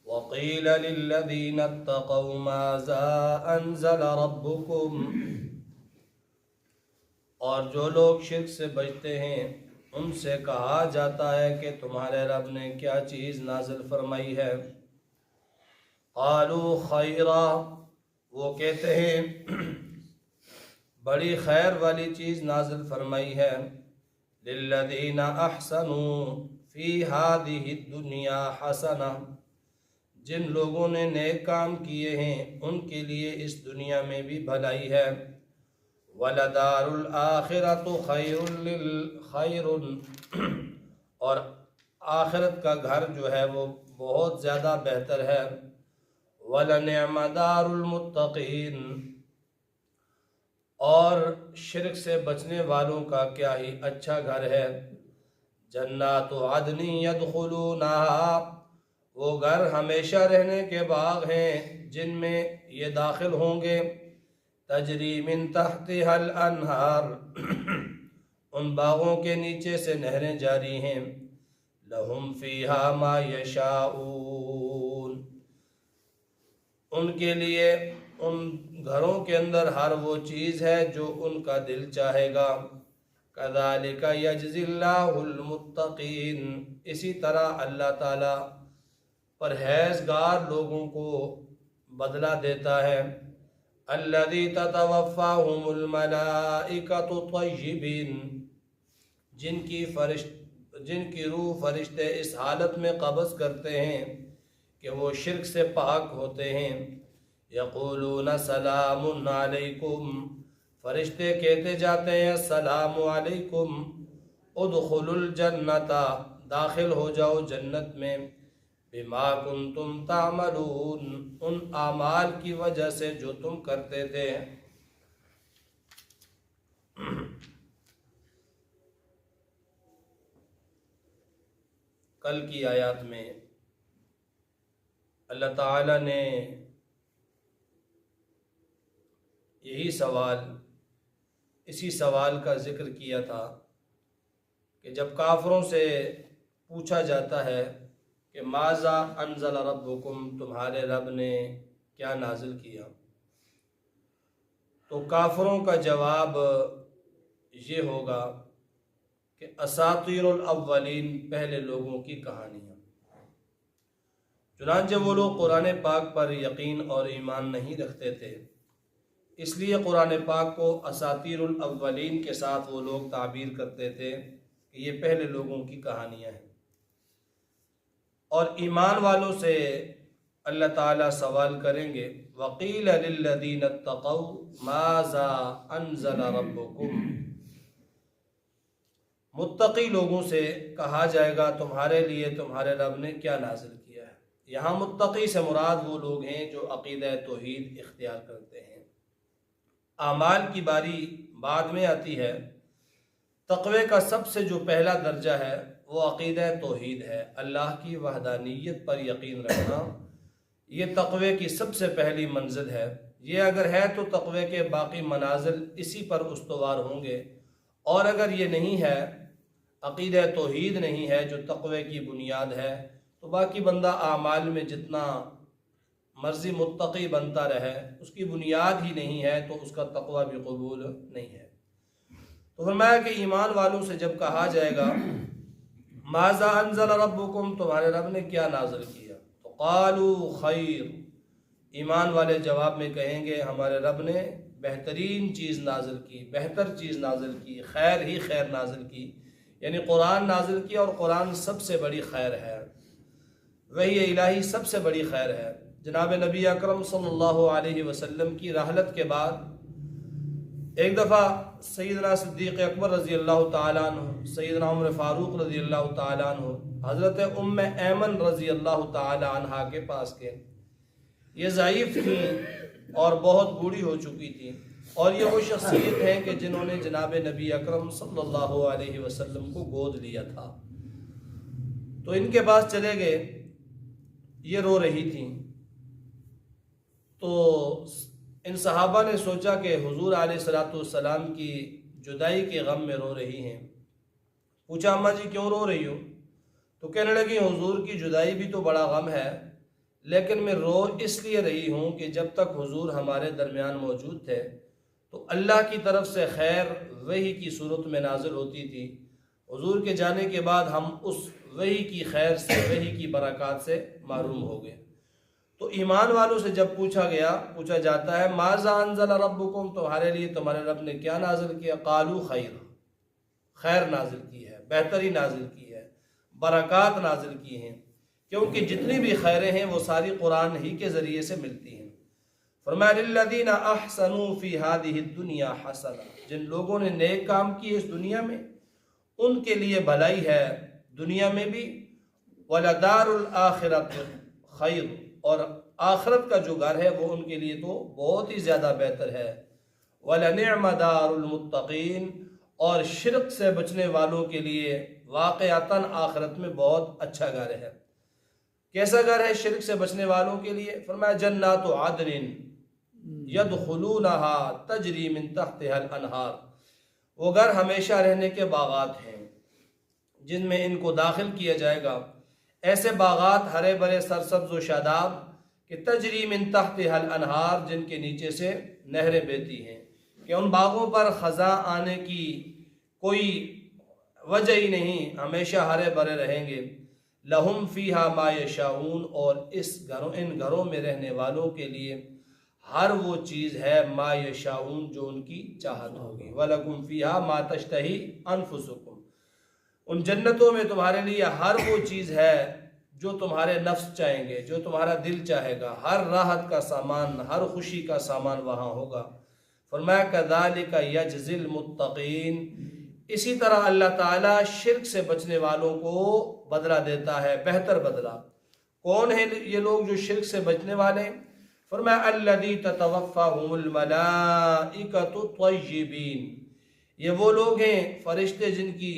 وقیل للذین اتقوا ماذا انزل ربکم، اور جو لوگ شرک سے بچتے ہیں ان سے کہا جاتا ہے کہ تمہارے رب نے کیا چیز نازل فرمائی ہے۔ قالوا خیرا، وہ کہتے ہیں بڑی خیر والی چیز نازل فرمائی ہے۔ للذین احسنوا فی ہذہ الدنیا حسنہ، جن لوگوں نے نیک کام کیے ہیں ان کے لیے اس دنیا میں بھی بھلائی ہے۔ وَلَدَارُ الْآخِرَةُ خَيْرٌ، اور آخرت کا گھر جو ہے وہ بہت زیادہ بہتر ہے۔ وَلَنِعْمَ دَارُ الْمُتَّقِينَ، اور شرک سے بچنے والوں کا کیا ہی اچھا گھر ہے۔ جنات عدن يدخلونها، وہ گھر ہمیشہ رہنے کے باغ ہیں جن میں یہ داخل ہوں گے۔ تجری من تحتها الانہار، ان باغوں کے نیچے سے نہریں جاری ہیں۔ لہم فیہا ما یشاؤون، ان کے لیے ان گھروں کے اندر ہر وہ چیز ہے جو ان کا دل چاہے گا۔ کذالک یجزی اللہ المتقین، اسی طرح اللہ تعالی پرہیزگار لوگوں کو بدلہ دیتا ہے۔ الذی تتوفاہم الملائکۃ طیبین، جن کی روح فرشتے اس حالت میں قبض کرتے ہیں کہ وہ شرک سے پاک ہوتے ہیں۔ یقولون سلام علیکم، فرشتے کہتے جاتے ہیں السلام علیکم، ادخلوا الجنۃ، داخل ہو جاؤ جنت میں، بما کنتم تعملون، ان اعمال کی وجہ سے جو تم کرتے تھے۔ کل کی آیات میں اللہ تعالی نے اسی سوال کا ذکر کیا تھا کہ جب کافروں سے پوچھا جاتا ہے کہ ماذا انزل ربکم، تمہارے رب نے کیا نازل کیا، تو کافروں کا جواب یہ ہوگا کہ اساطیر الاولین، پہلے لوگوں کی کہانیاں۔ چنانچہ وہ لوگ قرآن پاک پر یقین اور ایمان نہیں رکھتے تھے، اس لیے قرآن پاک کو اساطیر الاولین کے ساتھ وہ لوگ تعبیر کرتے تھے کہ یہ پہلے لوگوں کی کہانیاں ہیں۔ اور ایمان والوں سے اللہ تعالیٰ سوال کریں گے وَقِيلَ لِلَّذِينَ اتَّقَوْا مَاذَا أَنزَلَ رَبُّكُمْ، متقی لوگوں سے کہا جائے گا تمہارے لیے تمہارے رب نے کیا نازل کیا ہے۔ یہاں متقی سے مراد وہ لوگ ہیں جو عقیدہ توحید اختیار کرتے ہیں۔ اعمال کی باری بعد میں آتی ہے۔ تقوی کا سب سے جو پہلا درجہ ہے وہ عقیدہ توحید ہے، اللہ کی وحدانیت پر یقین رکھنا، یہ تقوی کی سب سے پہلی منزل ہے۔ یہ اگر ہے تو تقوی کے باقی منازل اسی پر استوار ہوں گے، اور اگر یہ نہیں ہے، عقیدہ توحید نہیں ہے جو تقوی کی بنیاد ہے، تو باقی بندہ اعمال میں جتنا مرضی متقی بنتا رہے، اس کی بنیاد ہی نہیں ہے تو اس کا تقوی بھی قبول نہیں ہے۔ تو فرمایا کہ ایمان والوں سے جب کہا جائے گا ماذا انزل ربکم، تمہارے رب نے کیا نازل کیا، تو قالوا خیر، ایمان والے جواب میں کہیں گے ہمارے رب نے بہترین چیز نازل کی، بہتر چیز نازل کی، خیر ہی خیر نازل کی، یعنی قرآن نازل کیا، اور قرآن سب سے بڑی خیر ہے، وحی الہی سب سے بڑی خیر ہے۔ جناب نبی اکرم صلی اللہ علیہ وسلم کی رحلت کے بعد ایک دفعہ سیدنا صدیق اکبر رضی اللہ تعالیٰ عنہ، سیدنا عمر فاروق رضی اللہ تعالیٰ عنہ، حضرت ام ایمن رضی اللہ تعالیٰ عنہ کے پاس گئے۔ یہ ضعیف تھیں اور بہت بوڑھی ہو چکی تھیں، اور یہ وہ شخصیت ہیں کہ جنہوں نے جناب نبی اکرم صلی اللہ علیہ وسلم کو گود لیا تھا۔ تو ان کے پاس چلے گئے، یہ رو رہی تھیں۔ تو ان صحابہ نے سوچا کہ حضور علیہ السلام کی جدائی کے غم میں رو رہی ہیں۔ پوچھا اماں جی کیوں رو رہی ہو؟ تو کہنے لگی حضور کی جدائی بھی تو بڑا غم ہے، لیکن میں رو اس لیے رہی ہوں کہ جب تک حضور ہمارے درمیان موجود تھے تو اللہ کی طرف سے خیر وحی کی صورت میں نازل ہوتی تھی. حضور کے جانے کے بعد ہم اس وحی کی خیر سے، وحی کی برکات سے محروم ہو گئے. تو ایمان والوں سے جب پوچھا جاتا ہے ماذا انزل ربکم، تمہارے لیے تمہارے رب نے کیا نازل کیا؟ قالوا خیر نازل کی ہے، بہتری نازل کی ہے، برکات نازل کی ہیں، کیونکہ جتنی بھی خیریں ہیں وہ ساری قرآن ہی کے ذریعے سے ملتی ہیں. فرمایا للذین احسنوا فی ہذہ الدنیا حسنہ، جن لوگوں نے نیک کام کیے اس دنیا میں ان کے لیے بھلائی ہے دنیا میں بھی، ولدار الآخرۃ خیر، اور آخرت کا جو گھر ہے وہ ان کے لیے تو بہت ہی زیادہ بہتر ہے. وَلَنِعْمَ دَارُ الْمُتَّقِينَ، اور شرک سے بچنے والوں کے لیے واقعتاً آخرت میں بہت اچھا گھر ہے. کیسا گھر ہے شرک سے بچنے والوں کے لیے؟ فرمایا جنات عدن يدخلونها تجری من تحتها الانہار، وہ گھر ہمیشہ رہنے کے باغات ہیں جن میں ان کو داخل کیا جائے گا. ایسے باغات ہرے بھرے سرسبز و شاداب کہ تجری من تحتها الانہار، جن کے نیچے سے نہریں بہتی ہیں، کہ ان باغوں پر خزاں آنے کی کوئی وجہ ہی نہیں، ہمیشہ ہرے بھرے رہیں گے. لہم فیہا ما یشاؤون، اور ان گھروں میں رہنے والوں کے لیے ہر وہ چیز ہے ما یشاؤون جو ان کی چاہت ہوگی. وَلَكُمْ فِيهَا مَا تَشْتَهِي أَنفُسُكُمْ، ان جنتوں میں تمہارے لیے ہر وہ چیز ہے جو تمہارے نفس چاہیں گے، جو تمہارا دل چاہے گا. ہر راحت کا سامان، ہر خوشی کا سامان وہاں ہوگا. فرمایا كَذَلِكَ يَجْزِي الْمُتَّقِينَ، اسی طرح اللہ تعالیٰ شرک سے بچنے والوں کو بدلہ دیتا ہے، بہتر بدلہ. کون ہیں یہ لوگ جو شرک سے بچنے والے ہیں؟ فرمایا الذی تتوفاہم الملائکۃ طیبین، یہ وہ لوگ ہیں فرشتے جن کی